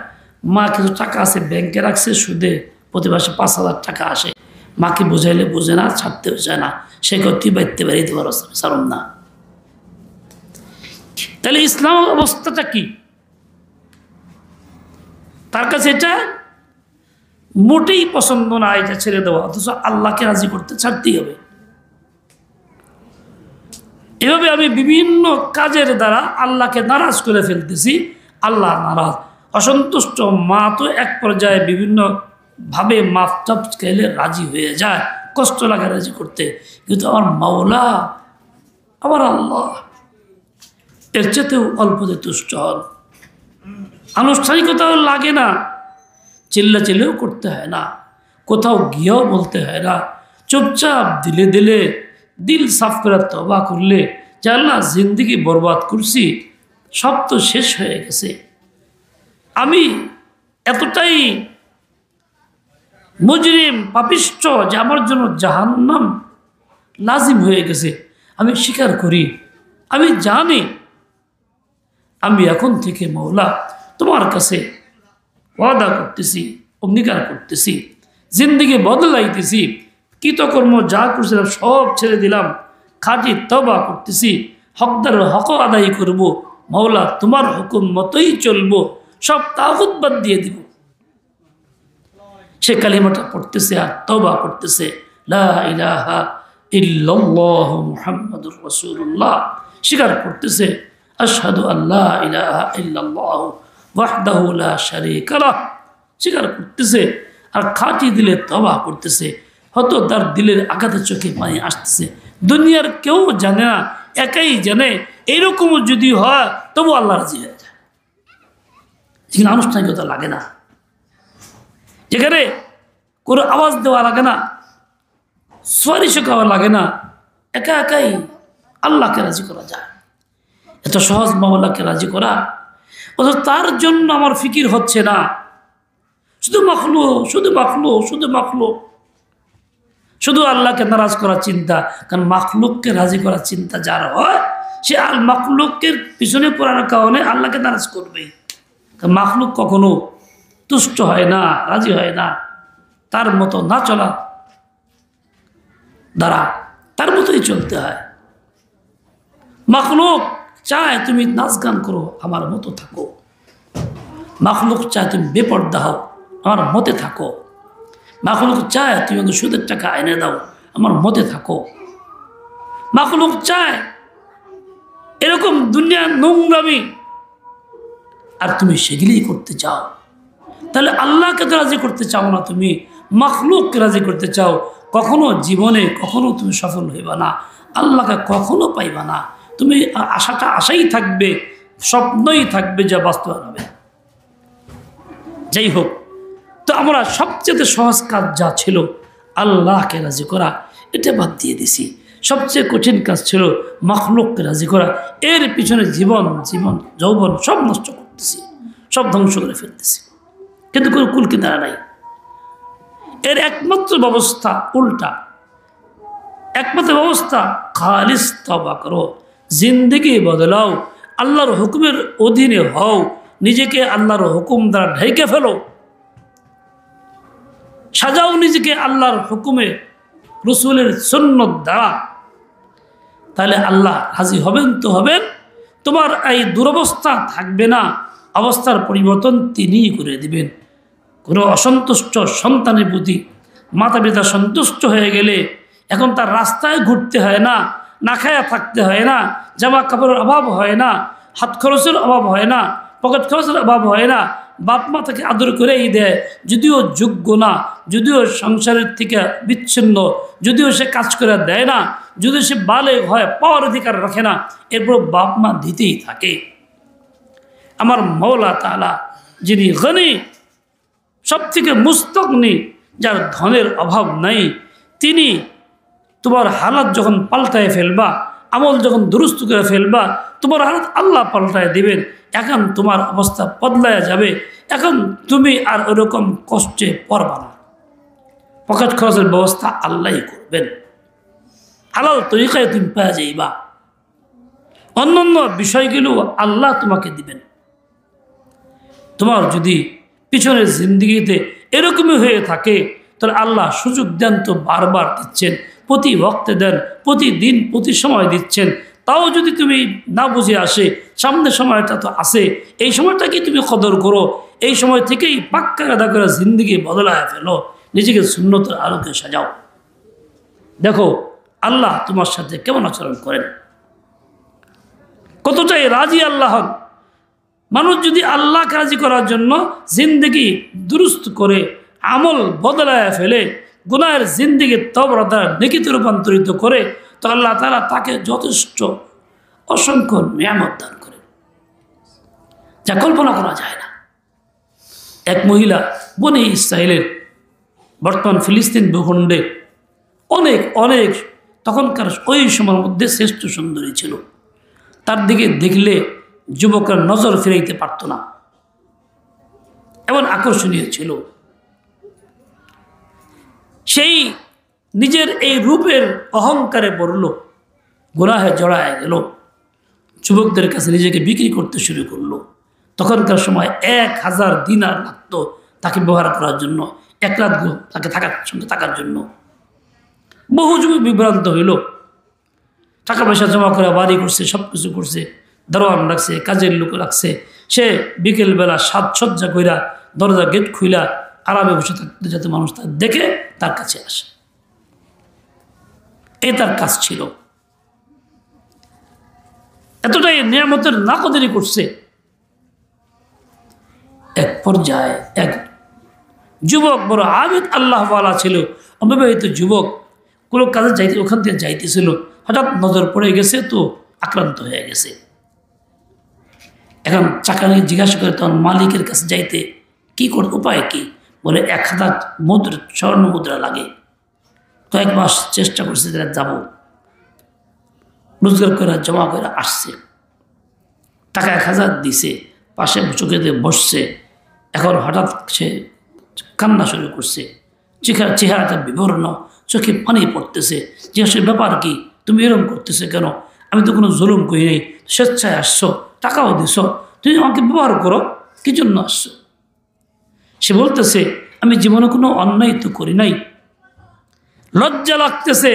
মা কিছু টাকা আছে ব্যাংকে রাখছে, সুদে প্রতি মাসে 5,000 টাকা আসে, মাকে বোঝাইলে বোঝে না, ছাড়তেও চায় না, সে করতে বাড়তে বেরিয়ে পারো সারম না। তাহলে ইসলাম অবস্থাটা কি? তার কাছে এটা মোটেই পছন্দ না, এটা ছেড়ে দেওয়া, অথচ আল্লাহকে রাজি করতে ছাড়তেই হবে। এভাবে আমি বিভিন্ন কাজের দ্বারা আল্লাহকে নারাজ করে ফেলতেছি। আল্লাহ নারাজ, অসন্তুষ্ট। মা তো এক পর্যায়ে বিভিন্ন ভাবে মাপ টাপ খেলে রাজি হয়ে যায়, কষ্ট লাগে রাজি করতে, কিন্তু আমার মাওলা, আমার আল্লাহ এর চেয়েও অল্পতে তুষ্ট হন। আনুষ্ঠানিকতাও লাগে না, চিল্লা চিল্লেও করতে হয় না, কোথাও গিয়েও বলতে হয় না, চুপচাপ দিলে দিলে দিল সাফ করে তওবা করলে, যে আল্লাহ জিন্দেগি বরবাদ করছি, সব তো শেষ হয়ে গেছে, আমি এতটাই মুজরিম পাপিষ্ঠ যে আমার জন্য জাহান্নাম লাজিম হয়ে গেছে, আমি স্বীকার করি, আমি জানি আমি এখন থেকে মওলা তোমার কাছে ওয়াদা করতেছি, অঙ্গীকার করতেছি, জিন্দেগি বদলাইতেছি, কৃতকর্ম যা করছিলাম সব ছেড়ে দিলাম, খাঁটি তওবা করতেছি, হকদারের হক আদায় করব, মওলা তোমার হুকুম মতোই চলবো, সব তাগুত বাদ দিয়ে দিব। সে কালিমাটা পড়তেছে আর তওবা করতেছে, লা ইলাহা ইল্লাল্লাহু মুহাম্মাদুর রাসূলুল্লাহ, স্বীকার করতেছে আশহাদু আল্লা ইলাহা ইল্লাল্লাহু ওয়াহদাহু লা শারীকা লাহ, স্বীকার করতেছে আর খাঁটি দিলে তওবা করতেছে। হয়তো তার দিলের আঘাতে চোখে পানি আসতেছে, দুনিয়ার কেউ জানে না, একাই জানে। এইরকম যদি হয় তবু আল্লাহ রাজি হয়ে যায়, যেখানে আনুষ্ঠানিকতা লাগে না, যেখানে কোনো আওয়াজ দেওয়া লাগে না, সুয়ারিশ করা লাগে না, একা একাই আল্লাহকে রাজি করা যায়। এত সহজ মাওলাকে রাজি করা, অথচ তার জন্য আমার ফিকির হচ্ছে না, শুধু মাখলুক, শুধু মাখলুক, শুধু মাখলুক। শুধু আল্লাহকে নারাজ করার চিন্তা, কারণ মাখলুককে রাজি করার চিন্তা যার হয় সে আল মাখলুকের পিছনে পড়ার কারণে আল্লাহকে নারাজ করবে। কারণ মাখলুক কখনো তুষ্ট হয় না, রাজি হয় না, তার মতো না চলা দ্বারা তার মতোই চলতে হয়। মাখলুক চায় তুমি নাচ গান করো, আমার মতো থাকো। মাখলুক চায় তুমি বেপর্দা হও, আমার মতে থাকো। মাখলুক চায় তুমি আমাকে সুদের টাকা এনে দাও, আমার মতে থাকো। মাখলুক চায় এরকম দুনিয়ার নোংরামি, আর তুমি সেগুলিই করতে চাও। তাহলে আল্লাহকে তো রাজি করতে চাও না, তুমি মাখলুককে রাজি করতে চাও। কখনো জীবনে কখনো তুমি সফল হইবা না, আল্লাহকে কখনো পাইবা না। তুমি আশাটা আশাই থাকবে, স্বপ্নই থাকবে, যা বাস্তবায়ন হবে। যাই হোক, তো আমরা সবচেয়ে সহজ কাজ যা ছিল আল্লাহকে রাজি করা, এটা বাদ দিয়ে দিছি। সবচেয়ে কঠিন কাজ ছিল মাখলুককে রাজি করা। এর পিছনে জীবন যৌবন সব নষ্ট করতেছি, সব ধ্বংস করে ফেলতেছি, কিন্তু কোনো কুল কিনারা নাই। এর একমাত্র ব্যবস্থা উল্টা। একমাত্র ব্যবস্থা খালিস তওবা করো, জিন্দেগি বদলাও, আল্লাহর হুকুমের অধীনে হও, নিজেকে আল্লাহর হুকুম দ্বারা ঢেকে ফেলো, সাজাও নিজেকে আল্লাহর হুকুমে, রসুলের সুন্নত দ্বারা। তাহলে আল্লাহ রাজি হবেন তো হবেন, তোমার এই দুরবস্থা থাকবে না, অবস্থার পরিবর্তন তিনিই করে দিবেন। কোনো অসন্তুষ্ট সন্তানের প্রতি মাতা পিতা সন্তুষ্ট হয়ে গেলে এখন তার রাস্তায় ঘুরতে হয় না, না খায়া থাকতে হয় না, জামা কাপড়ের অভাব হয় না, হাত খরচের অভাব হয় না, পকেট খরচের অভাব হয় না। বাপ মা তাকে আদর করেই দেয়, যদিও যোগ্য না, যদিও সংসারের থেকে বিচ্ছিন্ন, যদিও সে কাজ করে দেয় না, যদিও সে বালেগ হয়, পাওয়ার অধিকার রাখে না, এরপর বাপ মা দিতেই থাকে। আমার মওলা তাআলা যিনি গনি, সব থেকে মুস্তাগনি, যার ধনের অভাব নাই, তিনি তোমার হালাত যখন পাল্টায় ফেলবা, আমল যখন দুরুস্ত করে ফেলবা, তোমার হালাত আল্লাহ পাল্টায় দিবেন। এখন তোমার অবস্থা বদলায় যাবে। এখন তুমি আর ওরকম কষ্টে পড়বা না। পকেট খরচের ব্যবস্থা আল্লাহই করবেন, হালাল তরিকায় তুমি পেয়ে যাইবা। অন্যান্য বিষয়গুলো আল্লাহ তোমাকে দিবেন। তোমার যদি পিছনের জিন্দগিতে এরকমই হয়ে থাকে, তাহলে আল্লাহ সুযোগ দেন তো বারবার দিচ্ছেন, প্রতি ওয়াক্তে দেন, প্রতিদিন প্রতি সময় দিচ্ছেন। তাও যদি তুমি না বুঝে আসে, সামনের সময়টা তো আসে, এই সময়টাকে তুমি কদর করো। এই সময় থেকেই পাক্কা কাদা করে জিন্দগি বদলায় ফেলো, নিজেকে সুন্নতের আলোকে সাজাও। দেখো আল্লাহ তোমার সাথে কেমন আচরণ করেন, কতটাই রাজি আল্লাহ হন। মানুষ যদি আল্লাহকে রাজি করার জন্য জিন্দগি দুরুস্ত করে, আমল বদলায় ফেলে, গুনাহের জিন্দগি তওবা দ্বারা নেকিতে রূপান্তরিত করে, তো আল্লাহ তাআলা তাকে যথেষ্ট অসংখ্য নিয়ামত দান করে, যা কল্পনা করা যায় না। এক মহিলা বনি ইসরাইলের, বর্তমান ফিলিস্তিন ভূখণ্ডে অনেক অনেক তখনকার ওই সময়ের মধ্যে শ্রেষ্ঠ সুন্দরী ছিল। তার দিকে দেখলে যুবকরা নজর ফিরাইতে পারত না, এমন আকর্ষণীয় ছিল। সেই নিজের এই রূপের অহংকারে পড়ল, গুনাহে জড়ায় গেল, যুবকদের কাছে নিজেকে বিক্রি করতে শুরু করলো। তখনকার সময় 1000 দিনার লাগতো তাকে ব্যবহার করার জন্য, এক রাত তাকে সঙ্গে থাকার জন্য। বহু যুবক বিভ্রান্ত হইল, টাকা পয়সা জমা করে বাড়ি করছে, সব কিছু করছে, দারোয়ান রাখছে, কাজের লোক রাখছে। সে বিকেলবেলা সাজসজ্জা কইরা দরজা গেট খুইলা আরামে বসে থাকতে, যাতে মানুষ তার দেখে তার কাছে আসে। এই তার কাজ ছিল। এতটাই নিয়ামতের নাকদরি করছে। এক পর্যায়ে এক যুবক, বড় আবেদ আল্লাহওয়ালা ছিল, অবিবাহিত যুবক, কোনো কাজে যাইতে ওখান থেকে যাইতেছিল, হঠাৎ নজর পড়ে গেছে, তো আক্রান্ত হয়ে গেছে। এখন চাকা নিয়ে জিজ্ঞাসা করে তখন মালিকের কাছে যাইতে কি করে, উপায় কি? বলে 1000 স্বর্ণ মুদ্রা লাগে। কয়েক মাস চেষ্টা করছে যে যাবো, রোজগার করে জমা করে আসছে, টাকা 1000 দিছে, পাশে চোখেতে বসছে। এখন হঠাৎ সে কান্না শুরু করছে, চেহারাটা বিবর্ণ, চোখে পানি পড়তেছে, যে সে ব্যাপার কি, তুমি এরকম করতেছে কেন? আমি তো কোনো জুলুম করি নাই, স্বেচ্ছায় আসছো, টাকাও দিছ, তুমি আমাকে ব্যবহার করো, কি জন্য আসছো? সে বলতেছে আমি জীবনে কোনো অন্যায় তো করি নাই, লজ্জা লাগতেছে,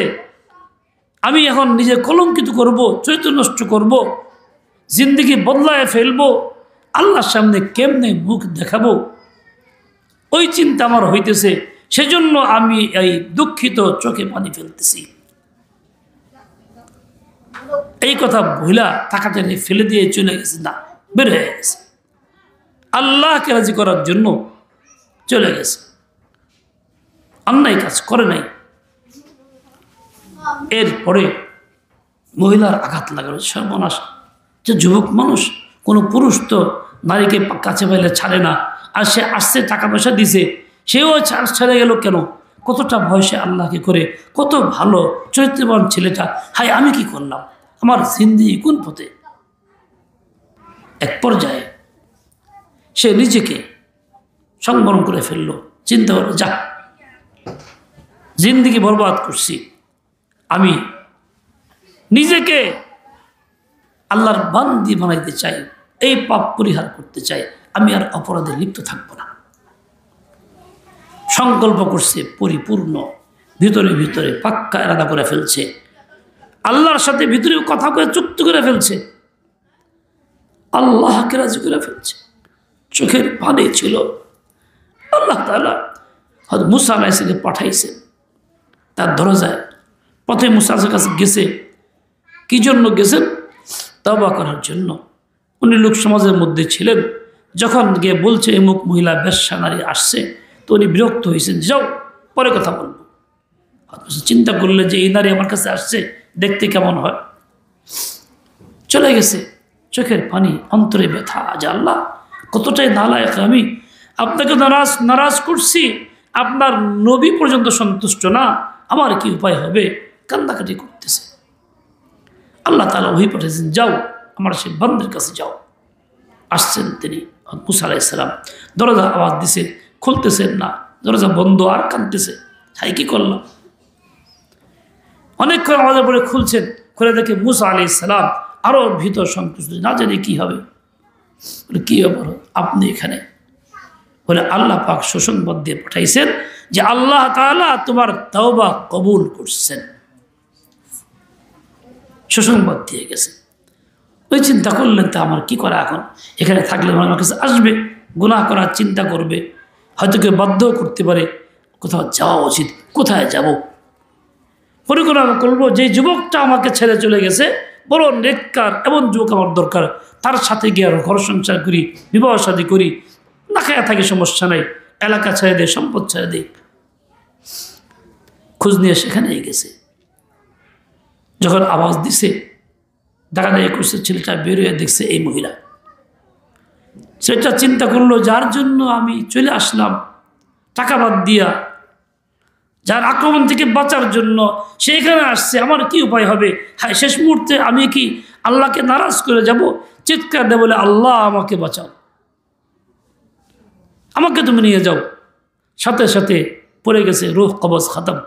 আমি এখন নিজে কলঙ্কিত করব, চরিত্র নষ্ট করব, জিন্দেগি বদলায় ফেলবো, আল্লাহর সামনে কেমনে মুখ দেখাবো, ওই চিন্তা আমার হইতেছে, সেজন্য আমি এই দুঃখিত চোখে পানি ফেলতেছি। এই কথা ভুলা টাকাটা ফেলে দিয়ে চলে গেছে, না বের হয়ে গেছে, আল্লাহকে রাজি করার জন্য চলে গেছে, অন্যায় কাজ করে নাই। এরপরে মহিলার আঘাত লাগালো, সর্বনাশ, যে যুবক মানুষ, কোনো পুরুষ তো নারীকে কাছে পাইলে ছাড়ে না, আর সে আসছে টাকা পয়সা দিছে, সেও ছেড়ে গেল কেন? কতটা ভয়সে আল্লাহকে করে, কত ভালো চরিত্রবান ছেলেটা, হাই আমি কি করলাম, আমার জিন্দেগি কোন পথে? এক পর্যায়ে সে নিজেকে সংবরণ করে ফেললো, চিন্তা করলো, যা জিন্দেগি বরবাদ করছি, আমি নিজেকে আল্লাহর বান্দি বানাইতে চাই, এই পাপ পরিহার করতে চাই, আমি আর অপরাধে লিপ্ত থাকবো না। সংকল্প করছে পরিপূর্ণ, ভিতরে ভিতরে পাক্কা এরাদা করে ফেলছে, আল্লাহর সাথে ভিতরে কথা করে চুক্তি করে ফেলছে, আল্লাহকে রাজি করে ফেলছে। চোখের পানি ছিল, আল্লাহ তাআলা হযরত মুসা আলাইহিস সালামকে পাঠাইছেন তার দরজায়। পথে মুসার কাছে গেছে, কি জন্য গেছেন? তওবা করার জন্য। উনি লোক সমাজের মধ্যে ছিলেন, যখন গিয়ে বলছে এমুক মহিলা বেশ্যা নারী আসছে, তো উনি বিরক্ত হয়েছেন, যাও পরে কথা বলবো। চিন্তা করলে যে এই নারী আমার কাছে আসছে, দেখতে কেমন হয়, চলে গেছে। চোখের পানি, অন্তরে ব্যথা, যে আল্লাহ কতটাই নালায়েক আমি, আপনাকে নারাজ করছি, আপনার নবী পর্যন্ত সন্তুষ্ট না, আমার কি উপায় হবে? কান্দাকাটি করতেছে। আল্লাহ তাআলা ওহী পাঠিয়েছেন, যাও আমার সেই বান্দার কাছে যাও। আসছেন তিনি মুসা আলাইহিস সালাম, দরজা আওয়াজ দিছে, খুলতেছেন না, দরজা বন্ধ, আর কাঁদতেছে, হাই কি করলাম। অনেকক্ষণ আওয়াজের পরে খুলছেন, খুলে দেখে মুসা আলাইহিস সালাম আরো ভীত সন্তুষ্ট, না জানি কি হবে। বলে কি ব্যাপার, আপনি এখানে? বলে আল্লাহ পাক সুসংবাদ দিয়ে পাঠাইছেন যে আল্লাহ তাআলা তোমার তওবা কবুল করছেন, সুসংবাদ দিয়ে গেছে। ওই চিন্তা করলেন, তা আমার কি করা এখন? এখানে থাকলে আমার কাছে আসবে, গুনাহ করার চিন্তা করবে, হয়তো কেউ বাধ্য করতে পারে, কোথাও যাওয়া উচিত, কোথায় যাব? পরিকল্পনা করবো, যে যুবকটা আমাকে ছেড়ে চলে গেছে, বড় নেককার এমন যুবক আমার দরকার, তার সাথে গিয়ে আরো ঘর সংসার করি, বিবাহ শাদী করি, না খায়া থাকি সমস্যা নাই, এলাকা ছেড়ে দেয়, সম্পদ ছেড়ে দেয়। খোঁজ নিয়ে সেখানেই গেছে। যখন আওয়াজ দিছে, ডাকাডাকি করছে, ছেলেটা বেরোয় দেখছে এই মহিলা। সেটা চিন্তা করলো, যার জন্য আমি চলে আসলাম টাকা বাদ দিয়া, যার আক্রমণ থেকে বাঁচার জন্য সেখানে আসছে, আমার কি উপায় হবে? হ্যাঁ, শেষ মুহূর্তে আমি কি আল্লাহকে নারাজ করে যাব? চিৎকার দেব, বলে আল্লাহ আমাকে বাঁচাও, আমাকে তুমি নিয়ে যাও। সাথে সাথে পড়ে গেছে, রূহ কবজ খতম।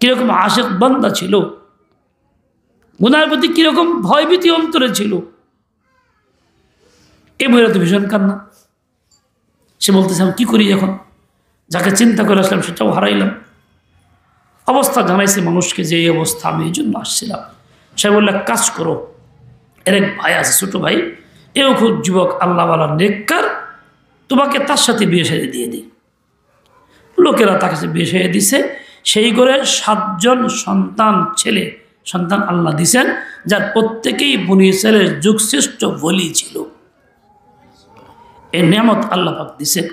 কিরকম আশিক বান্দা ছিল, গুনাহের প্রতি কিরকম ভয়ভীতি অন্তরে ছিল। এই মহিলা তো ভীষণ কান্না। সে বলতেছে, আমি কি করি এখন? যাকে চিন্তা করে আসলাম সেটাও হারাইলাম। অবস্থা জানাইছে মানুষকে যে এই অবস্থা, আমি এই জন্য আসছিলাম। সে বললে, কাজ করো, এর এক ভাই আছে, ছোট ভাই, এও খুব যুবক, আল্লাহওয়ালা, নেককার, তোমাকে তার সাথে বিয়ে সাথে দিয়ে দিই। লোকেরা তাকে বিয়ে সাথে দিছে। সেই করে 7 জন সন্তান আল্লাহ দিছেন, যার প্রত্যেকেই বনী ইসরাইলের যুগশ্রেষ্ঠ ওলি ছিল। এই নিয়ামত আল্লাহ পাক দিছেন।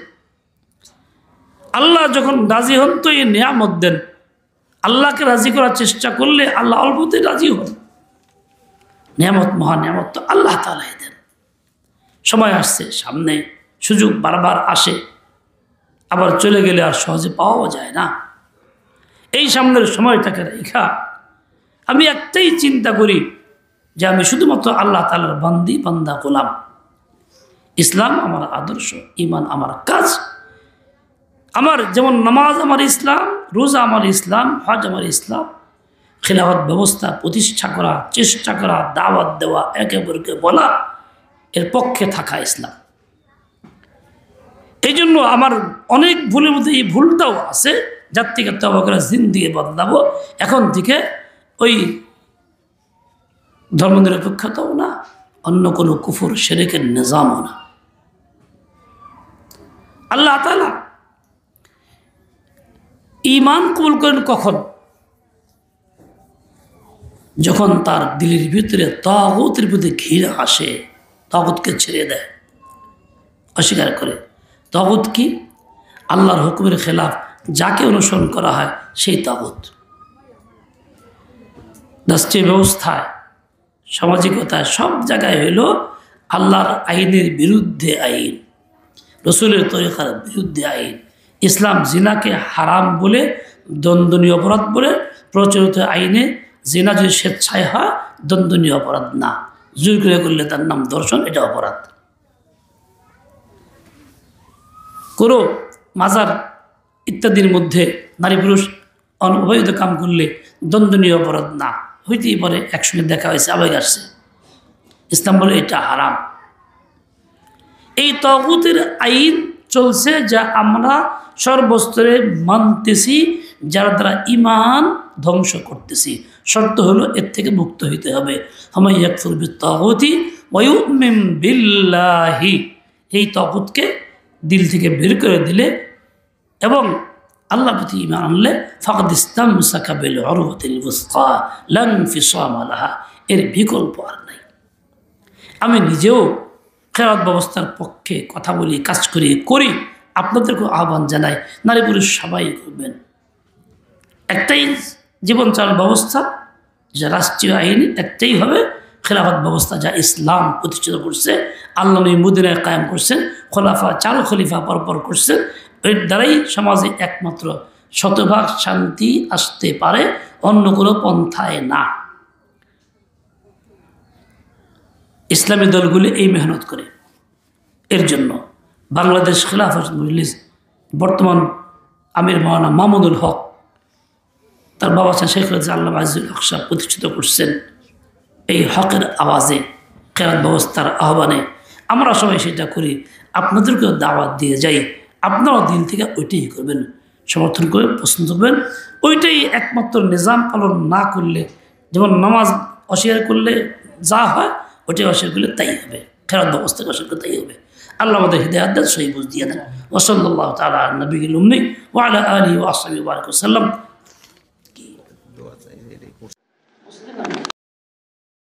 আল্লাহ যখন রাজি হন তো এই নিয়ামত দেন। আল্লাহকে রাজি করার চেষ্টা করলে আল্লাহ অল্পতেই রাজি হন। নিয়ামত, মহা নিয়ামত তো আল্লাহ তাআলাই দেন। সময় আসছে সামনে, সুযোগ বারবার আসে, আবার চলে গেলে আর সহজে পাওয়া যায় না। এই সামনের সময়টাকে রেখা আমি একটাই চিন্তা করি, যে আমি শুধুমাত্র আল্লাহ তাআলার বান্দা গোলাম। ইসলাম আমার আদর্শ, ঈমান আমার কাজ, আমার যেমন নামাজ আমার ইসলাম, রোজা আমার ইসলাম, হজ আমার ইসলাম, খিলাফত ব্যবস্থা প্রতিষ্ঠা করা, চেষ্টা করা, দাওয়াত দেওয়া, একে অপরকে বলা, এর পক্ষে থাকা ইসলাম। এই জন্য আমার অনেক ভুলের মধ্যে এই ভুলটাও আছে, যার থেকে তওবা করে জিন্দেগি বদলাবো। এখন থেকে ওই ধর্মনিরপেক্ষতাও না, অন্য কোনো কুফর শিরকের নিজামও না। আল্লাহ তাআলা ঈমান কবুল করেন কখন? যখন তার দিলের ভিতরে তাগুতের প্রতি ঘৃণা আসে, তাগুতকে ছেড়ে দেয়, অস্বীকার করে। তাগুত কি? আল্লাহর হুকুমের খেলাফ যাকে অনুসরণ করা হয় সেই তাগুত। রাষ্ট্রীয় ব্যবস্থায়, সামাজিকতায়, সব জায়গায় হইল আল্লাহর আইনের বিরুদ্ধে আইন, রসুলের তরিকার বিরুদ্ধে আইন। ইসলাম জিনাকে হারাম বলে, দণ্ডনীয় অপরাধ বলে প্রচলিত আইনে জিনা যদি স্বেচ্ছায় হয় দণ্ডনীয় অপরাধ না, জোর করে করলে তার নাম ধর্ষণ, এটা অপরাধ। কোনো মাজার ইত্যাদির মধ্যে নারী পুরুষ অবৈধ কাম করলে দণ্ডনীয় অপরাধ না, হইতেই পারে একসঙ্গে দেখা হয়েছে, আবেগ আসছে, ইসলাম বলে এটা হারাম। এই তাগুতের আইন চলছে যা আমরা সর্বস্তরে মানতেছি, যার দ্বারা ঈমান ধ্বংস করতেছি। শর্ত হলো এর থেকে মুক্ত হইতে হবে। হামাই ইয়াকফুর বিত্তাগুতি ওয়া ইউমিন বিল্লাহি, এই তাগুতকে দিল থেকে বের করে দিলে এবং আল্লাহর প্রতি ঈমান আনলে ফাকাদ ইসতামসাকা বিল উরওয়াতিল ওয়াসকা লা ইনফিসামা লাহা, এর বিকল্প আর নাই। আমি নিজেও খেলাধ ব্যবস্থার পক্ষে কথা বলি, কাজ করি, আপনাদেরকে আহ্বান জানাই, নারী পুরুষ সবাই করবেন। একটাই জীবন চালানোর ব্যবস্থা যা রাষ্ট্রীয় আইন, একটাই হবে খেলাফত ব্যবস্থা যা ইসলাম প্রতিষ্ঠিত করছে, আল্লাহ নবী মদিনায় কায়েম করছেন, খোলাফা 4 খলিফা পরপর করছেন। এর দ্বারাই সমাজে একমাত্র শতভাগ শান্তি আসতে পারে, অন্য কোনো পন্থায় না। ইসলামী দলগুলি এই মেহনত করে। এর জন্য বাংলাদেশ খেলাফত মজলিস বর্তমান আমির মাওলানা মামুনুল হক, তার বাবা শেখ রাজা আল্লাহ আজিজুল হক সাহেব প্রতিষ্ঠিত করছেন। এই হকের আওয়াজে, খেলাফত ব্যবস্থার আহ্বানে আমরা সবাই সেটা করি, আপনাদেরকেও দাওয়াত দিয়ে যাই। আপনারাও দিন থেকে ওইটাই করবেন, সমর্থন করে পছন্দ করবেন। ওইটাই একমাত্র নিজাম পালন না করলে, যেমন নামাজ অস্বীকার করলে যা হয়, ওইটাই অস্বীকার করলে তাই হবে, খেলাফত ব্যবস্থাকে অস্বীকার করলে তাই হবে। আল্লাহ আমাদের হিদায়াত দেন, সহি বুঝ দিয়ে দেন। ওয়া সাল্লাল্লাহু তাআলা আলা নবিয়িল উম্মি ওয়া আলা আলিহি ওয়া আসহাবিহি ওয়া বারাকা ওয়া সাল্লাম।